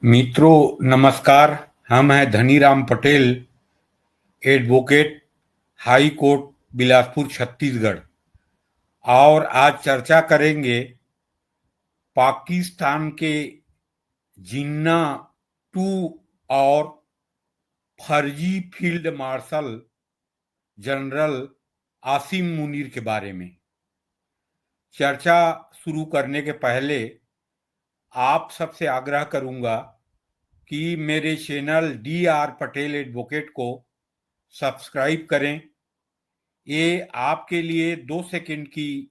मित्रों नमस्कार। हम हैं Dhaniram Patel, advocate, high court Bilaspur Chhattisgarh. और आज चर्चा करेंगे पाकिस्तान के जिन्ना टू और फर्जी field martial general Asim Munir के बारे में। चर्चा शुरू करने के पहले आप सबसे आग्रह करूंगा कि मेरे चैनल DR पटेल एडवोकेट को सब्सक्राइब करें। ये आपके लिए 2 सेकंड की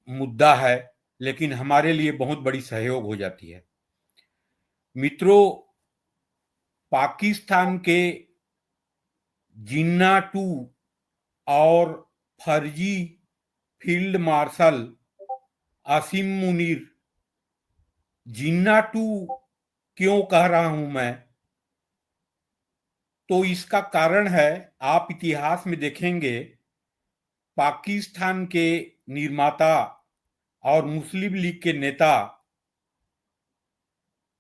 मुद्दा है, लेकिन हमारे लिए बहुत बड़ी सहयोग हो जाती है। मित्रों, पाकिस्तान के जिन्ना टू और फर्जी field marshal Asim Munir, Jinnah two क्यों कह रहा हूं मैं, तो इसका कारण है, आप इतिहास में देखेंगे पाकिस्तान के निर्माता और मुस्लिम लीग के नेता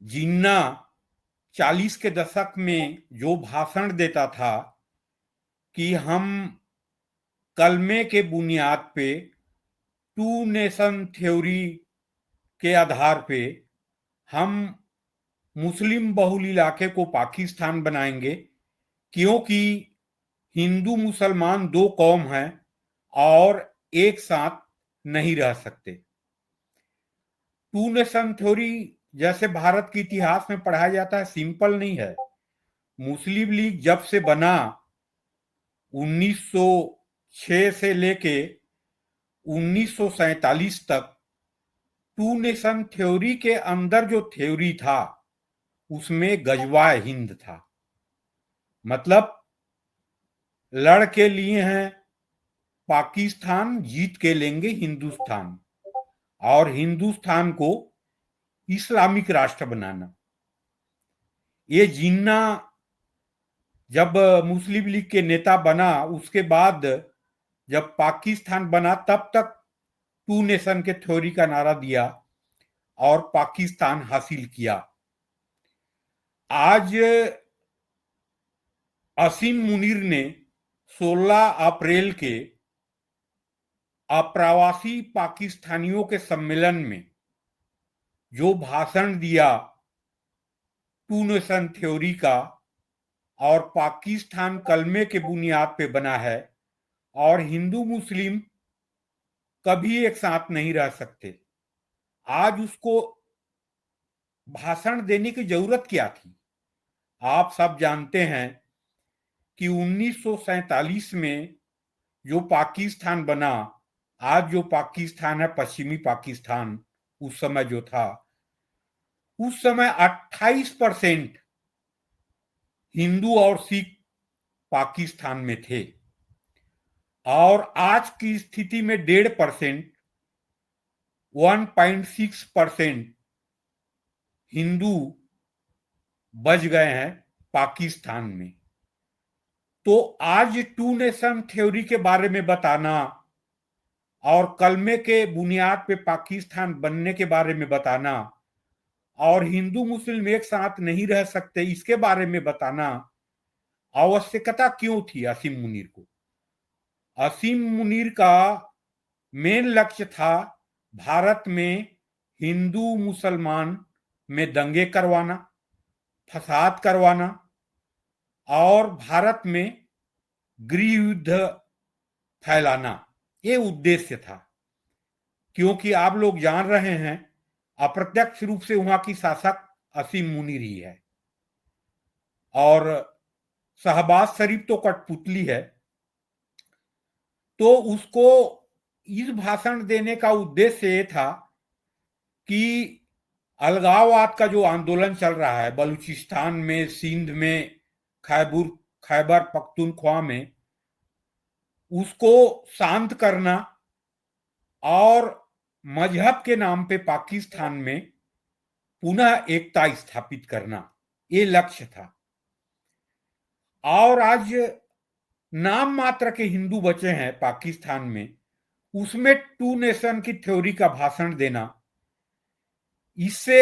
जिन्ना 40 के दशक में जो भाषण देता था कि हम कलमे के बुनियाद पे टू नेशन थ्योरी के आधार पे हम मुस्लिम बहुल इलाके को पाकिस्तान बनाएंगे, क्योंकि हिंदू मुसलमान दो कौम हैं और एक साथ नहीं रह सकते। टू नेशन थ्योरी जैसे भारत के इतिहास में पढ़ाया जाता है, सिंपल नहीं है। मुस्लिम लीग जब से बना 1906 से लेके 1947 तक, टू नेशन थ्योरी के अंदर जो थ्योरी था उसमें गजवाए हिंद था। मतलब लड़ के लिए हैं पाकिस्तान, जीत के लेंगे हिंदुस्तान, और हिंदुस्तान को इस्लामिक राष्ट्र बनाना। ये जिन्ना जब मुस्लिम लीग के नेता बना, उसके बाद जब पाकिस्तान बना, तब तक टू नेशन के थ्योरी का नारा दिया और पाकिस्तान हासिल किया। आज आसिम मुनीर ने 16 अप्रैल के अप्रवासी पाकिस्तानियों के सम्मेलन में जो भाषण दिया टू नेशन थ्योरी का, और पाकिस्तान कलमे के बुनियाद पे बना है और हिंदू मुस्लिम कभी एक साथ नहीं रह सकते, आज उसको भाषण देने की जरूरत क्या थी? आप सब जानते हैं कि 1947 में जो पाकिस्तान बना, आज जो पाकिस्तान है, पश्चिमी पाकिस्तान, उस समय जो था, उस समय 28% हिंदू और सिख पाकिस्तान में थे, और आज की स्थिति में 1.5%, 1.6% हिंदू बच गए हैं पाकिस्तान में। तो आज टू नेशन थ्योरी के बारे में बताना और कलमे के बुनियाद पे पाकिस्तान बनने के बारे में बताना और हिंदू मुस्लिम एक साथ नहीं रह सकते, इसके बारे में बताना आवश्यकता क्यों थी आसिम मुनीर को? आसिम मुनीर का मेन लक्ष्य था भारत में हिंदू मुसलमान में दंगे करवाना, फसाद करवाना और भारत में गृह युद्ध फैलाना। ये उद्देश्य था, क्योंकि आप लोग जान रहे हैं अप्रत्यक्ष रूप से वहां की शासक आसिम मुनीर ही है, और शहबाज शरीफ तो कठपुतली है। तो उसको इस भाषण देने का उद्देश्य ये था कि अलगाववाद का जो आंदोलन चल रहा है बलूचिस्तान में, सिंध में, खैबर पख्तूनख्वा में, उसको शांत करना और मजहब के नाम पे पाकिस्तान में पुनः एकता स्थापित करना, ये लक्ष्य था। और आज नाम मात्र के हिंदू बचे हैं पाकिस्तान में, उसमें टू नेशन की थ्योरी का भाषण देना, इससे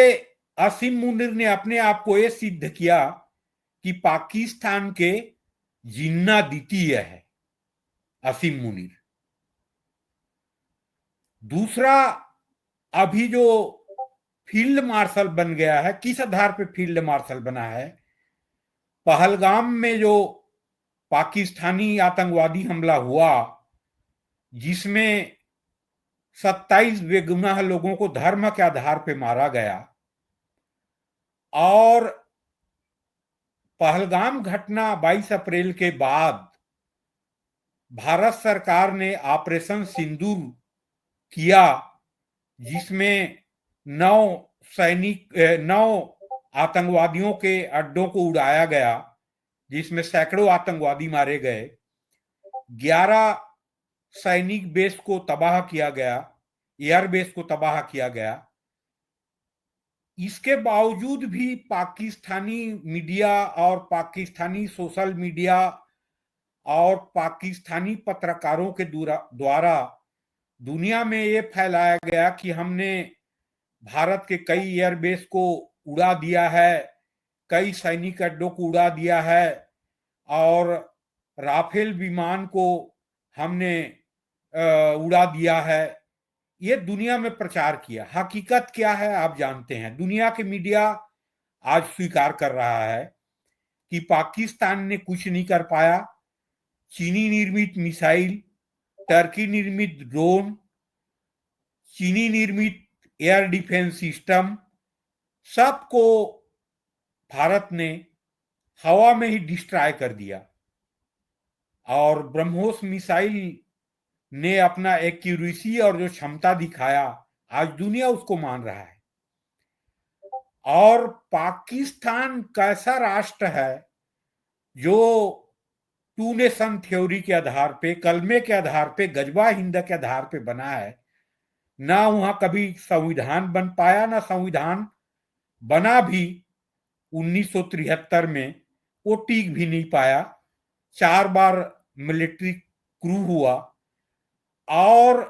असीम मुनीर ने अपने आप को यह सिद्ध किया कि पाकिस्तान के जिन्ना द्वितीय है असीम मुनीर। दूसरा, अभी जो फील्ड मार्शल बन गया है, किस आधार पे फील्ड मार्शल बना है? पहलगाम में जो पाकिस्तानी आतंकवादी हमला हुआ, जिसमें 27 बेगुनाह लोगों को धर्म के आधार पे मारा गया, और पहलगाम घटना 22 अप्रैल के बाद भारत सरकार ने ऑपरेशन सिंदूर किया, जिसमें 9 आतंकवादियों के अड्डों को उड़ाया गया, जिसमें सैकड़ों आतंकवादी मारे गए, 11 सैनिक बेस को तबाह किया गया, एयरबेस को तबाह किया गया। इसके बावजूद भी पाकिस्तानी मीडिया और पाकिस्तानी सोशल मीडिया और पाकिस्तानी पत्रकारों के द्वारा दुनिया में ये फैलाया गया कि हमने भारत के कई एयरबेस को उड़ा दिया है, कई सैनिक अड्डों को उड़ा दिया है, और राफेल विमान को हमने उड़ा दिया है। ये दुनिया में प्रचार किया। हकीकत क्या है आप जानते हैं। दुनिया के मीडिया आज स्वीकार कर रहा है कि पाकिस्तान ने कुछ नहीं कर पाया। चीनी निर्मित मिसाइल, टर्की निर्मित ड्रोन, चीनी निर्मित एयर डिफेंस सिस्टम, सबको भारत ने हवा में ही डिस्ट्रॉय कर दिया। और ब्रह्मोस मिसाइल ने अपना एक्यूरेसी और जो क्षमता दिखाया, आज दुनिया उसको मान रहा है। और पाकिस्तान कैसा राष्ट्र है जो टू नेशन थ्योरी के आधार पे, कलमे के आधार पे, गजवा हिंद के आधार पे बना है। ना वहां कभी संविधान बन पाया, ना संविधान बना भी 1973 में, वो टिक भी नहीं पाया। 4 बार मिलिट्री क्रू हुआ, और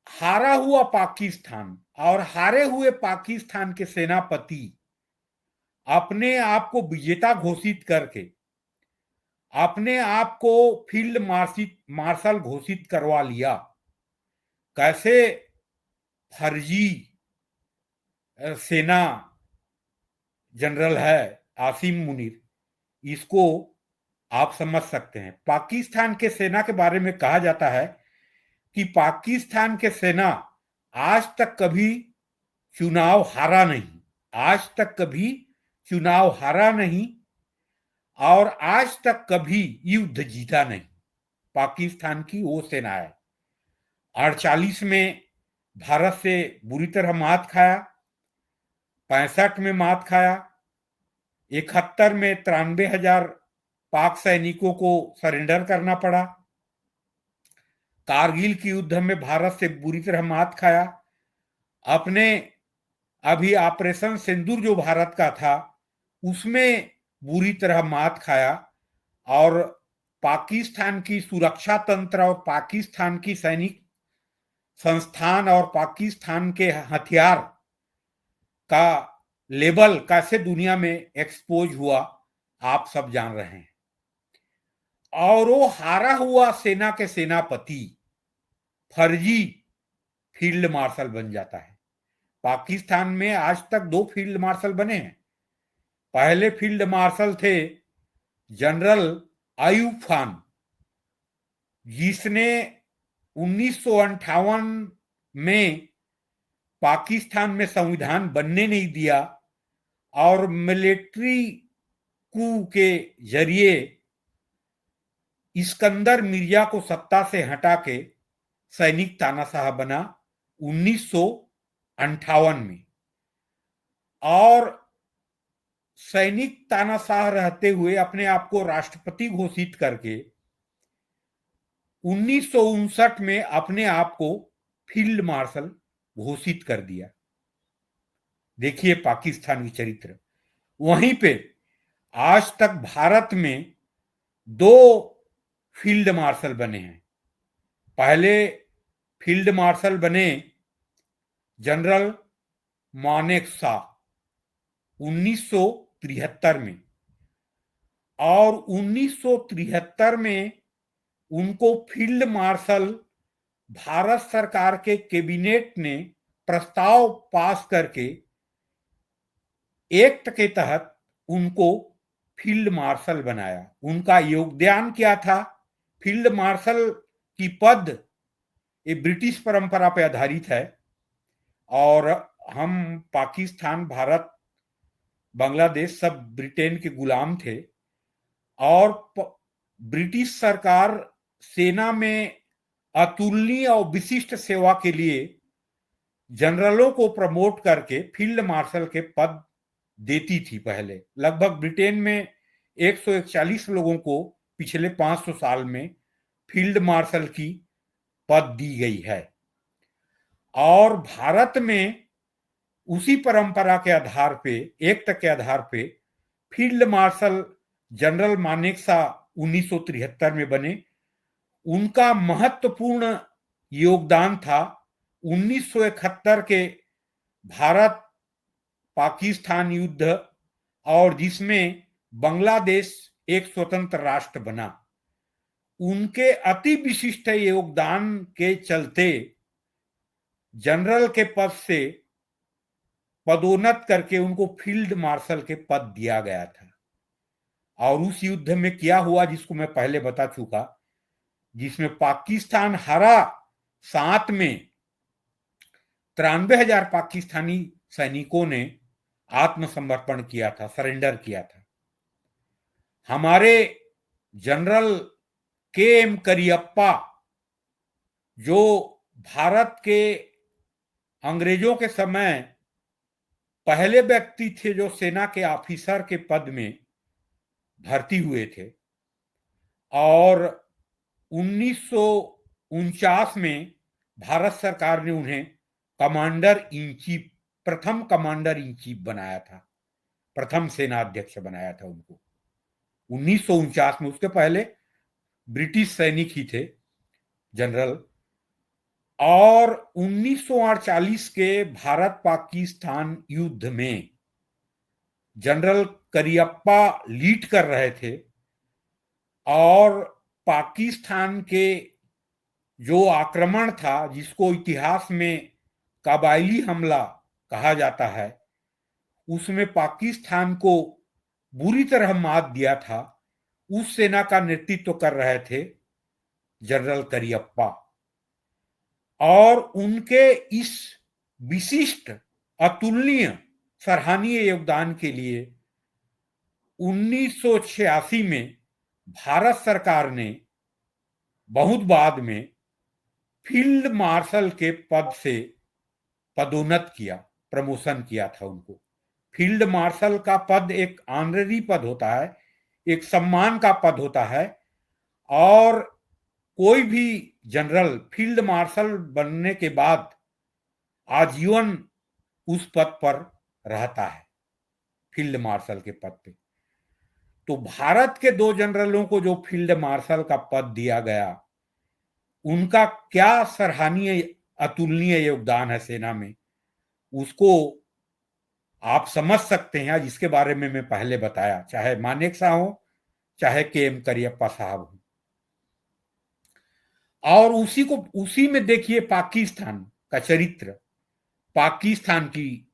हारा हुआ पाकिस्तान और हारे हुए पाकिस्तान के सेनापति अपने आप को विजेता घोषित करके अपने आप को फील्ड मार्शल घोषित करवा लिया। कैसे फर्जी सेना जनरल है आसिम मुनीर, इसको आप समझ सकते हैं। पाकिस्तान के सेना के बारे में कहा जाता है कि पाकिस्तान के सेना आज तक कभी चुनाव हारा नहीं, आज तक कभी चुनाव हारा नहीं, और आज तक कभी युद्ध जीता नहीं। पाकिस्तान की वो सेना है। 48 में भारत से बुरी तरह मात खाया, 65 में मात खाया, 71 में 93,000 पाक सैनिकों को सरेंडर करना पड़ा। कारगिल की युद्ध में भारत से बुरी तरह मात खाया। अपने अभी ऑपरेशन सिंदूर जो भारत का था, उसमें बुरी तरह मात खाया, और पाकिस्तान की सुरक्षा तंत्र और पाकिस्तान की सैनिक संस्थान और पाकिस्तान के हथियार का लेवल कैसे दुनिया में एक्सपोज हुआ, आप सब जान रहे हैं। और वो हारा हुआ सेना के सेनापति फर्जी फील्ड मार्शल बन जाता है। पाकिस्तान में आज तक 2 फील्ड मार्शल बने हैं। पहले फील्ड मार्शल थे जनरल आयूब खान, जिसने 1958 में पाकिस्तान में संविधान बनने नहीं दिया, और मिलिट्री कू के जरिए इस्कंदर मिर्जा को सत्ता से हटा के सैनिक तानाशाह बना 1958 में। और सैनिक तानाशाह रहते हुए अपने आप को राष्ट्रपति घोषित करके 1959 में अपने आप को फील्ड मार्शल घोषित कर दिया। देखिए पाकिस्तानी चरित्र। वहीं पे आज तक भारत में 2 फील्ड मार्शल बने हैं। पहले फील्ड मार्शल बने जनरल मानेक शॉ, 1973 में, और 1973 में उनको फील्ड मार्शल भारत सरकार के कैबिनेट ने प्रस्ताव पास करके एक्ट के तहत उनको फील्ड मार्शल बनाया। उनका योगदान क्या था? फील्ड मार्शल की पद ये ब्रिटिश परंपरा पर आधारित है, और हम पाकिस्तान, भारत, बांग्लादेश सब ब्रिटेन के गुलाम थे, और ब्रिटिश सरकार सेना में अतुलनीय और विशिष्ट सेवा के लिए जनरलों को प्रमोट करके फील्ड मार्शल के पद देती थी। पहले लगभग ब्रिटेन में 141 लोगों को पिछले 500 साल में फील्ड मार्शल की पद दी गई है, और भारत में उसी परंपरा के आधार पे, एक्ट के आधार पे फील्ड मार्शल जनरल मानेकशॉ 1973 में बने। उनका महत्वपूर्ण योगदान था 1971 के भारत पाकिस्तान युद्ध, और जिसमें बांग्लादेश एक स्वतंत्र राष्ट्र बना। उनके अति विशिष्ट योगदान के चलते जनरल के पद से पदोन्नत करके उनको फील्ड मार्शल के पद दिया गया था। और उस युद्ध में क्या हुआ, जिसको मैं पहले बता चुका, जिसमें पाकिस्तान हारा, साथ में 93,000 पाकिस्तानी सैनिकों ने आत्मसमर्पण किया था, सरेंडर किया था। हमारे जनरल के.एम. करियप्पा, जो भारत के अंग्रेजों के समय पहले व्यक्ति थे जो सेना के ऑफिसर के पद में भर्ती हुए थे, और 1949 में भारत सरकार ने उन्हें कमांडर इन चीफ, प्रथम कमांडर इन चीफ बनाया था, प्रथम सेना अध्यक्ष बनाया था उनको 1949 में। उसके पहले ब्रिटिश सैनिक ही थे जनरल। और 1948 के भारत पाकिस्तान युद्ध में जनरल करियप्पा लीड कर रहे थे, और पाकिस्तान के जो आक्रमण था, जिसको इतिहास में कबायली हमला कहा जाता है, उसमें पाकिस्तान को बुरी तरह मात दिया था। उस सेना का नेतृत्व कर रहे थे जनरल करियप्पा, और उनके इस विशिष्ट, अतुलनीय, सराहनीय योगदान के लिए 1986 में भारत सरकार ने बहुत बाद में फील्ड मार्शल के पद से पदोन्नत किया, प्रमोशन किया था उनको। फील्ड मार्शल का पद एक ऑनररी पद होता है, एक सम्मान का पद होता है, और कोई भी जनरल फील्ड मार्शल बनने के बाद आजीवन उस पद पर रहता है, फील्ड मार्शल के पद पे। तो भारत के दो जनरलों को जो फील्ड मार्शल का पद दिया गया, उनका क्या सराहनीय, अतुलनीय योगदान है सेना में, उसको आप समझ सकते हैं, जिसके बारे में मैं पहले बताया, चाहे मानेकशॉ हो, चाहे के.एम. करियप्पा साहब हो। और उसी में देखिए पाकिस्तान का चरित्र, पाकिस्तान की,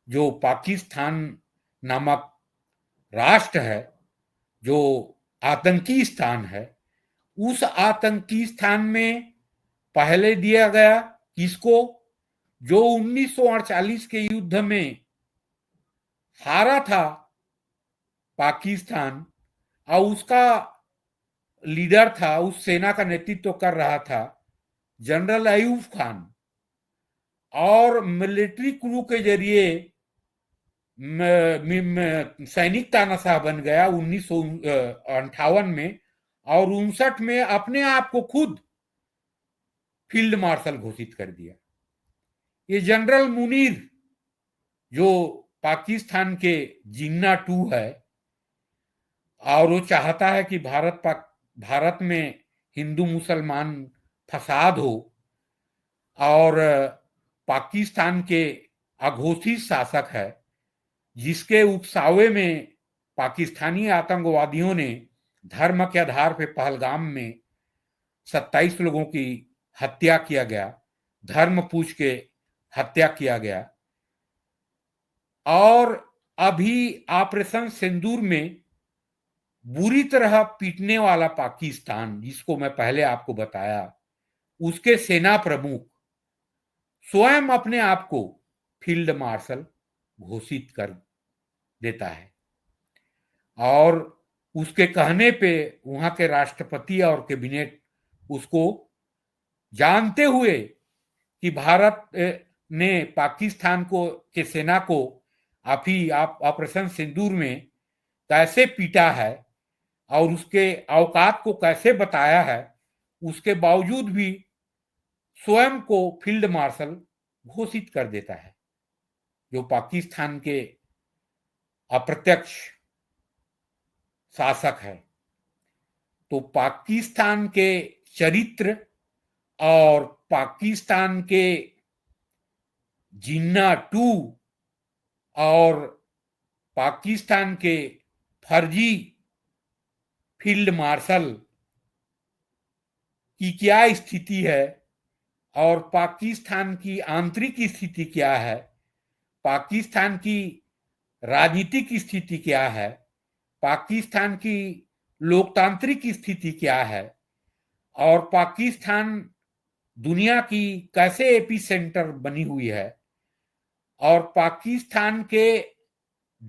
जो पाकिस्तान नामक राष्ट्र है, जो आतंकी स्थान है, उस आतंकी स्थान में पहले दिया गया किसको? जो 1948 के युद्ध में हारा था पाकिस्तान, और उसका लीडर था, उस सेना का नेतृत्व कर रहा था जनरल अयूब खान, और मिलिट्री क्रू के जरिए सैनिक तानाशाह बन गया 1958 में, और 59 में अपने आप को खुद फील्ड मार्शल घोषित कर दिया। ये जनरल मुनीर, जो पाकिस्तान के जिन्ना 2 है, और वो चाहता है कि भारत में हिंदू मुसलमान फसाद हो, और पाकिस्तान के अघोषित शासक है, जिसके उकसावे में पाकिस्तानी आतंकवादियों ने धर्म के आधार पर पहलगाम में 27 लोगों की हत्या किया गया, धर्म पूछ के हत्या किया गया। और अभी ऑपरेशन सिंदूर में बुरी तरह पीटने वाला पाकिस्तान, जिसको मैं पहले आपको बताया, उसके सेना प्रमुख स्वयं अपने आप को फील्ड मार्शल घोषित कर देता है। और उसके कहने पे वहां के राष्ट्रपति और कैबिनेट उसको, जानते हुए कि भारत ने पाकिस्तान को के सेना को आप ऑपरेशन सिंदूर में कैसे पीटा है और उसके औकात को कैसे बताया है, उसके बावजूद भी स्वयं को फील्ड मार्शल घोषित कर देता है, जो पाकिस्तान के अप्रत्यक्ष शासक है। तो पाकिस्तान के चरित्र और पाकिस्तान के जिन्ना 2 और पाकिस्तान के फर्जी फील्ड मार्शल की क्या स्थिति है और पाकिस्तान की आंतरिक स्थिति क्या है, पाकिस्तान की राजनीतिक स्थिति क्या है, पाकिस्तान की लोकतांत्रिक स्थिति क्या है, और पाकिस्तान दुनिया की कैसे एपी सेंटर बनी हुई है, और पाकिस्तान के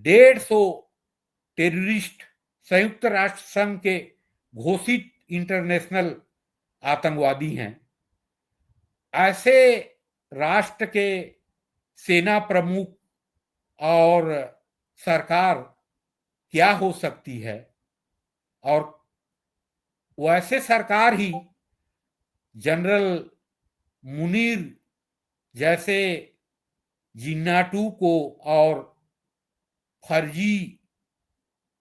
150 टेररिस्ट संयुक्त राष्ट्र संघ के घोषित इंटरनेशनल आतंकवादी हैं। ऐसे राष्ट्र के सेना प्रमुख और सरकार क्या हो सकती है, और वैसे सरकार ही जनरल मुनीर जैसे जिन्ना 2 को और फर्जी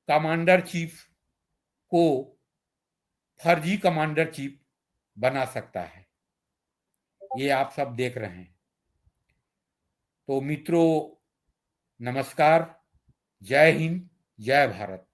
कमांडर चीफ को फर्जी कमांडर चीफ बना सकता है। ये आप सब देख रहे हैं। तो मित्रों, नमस्कार, जय हिंद, जय भारत।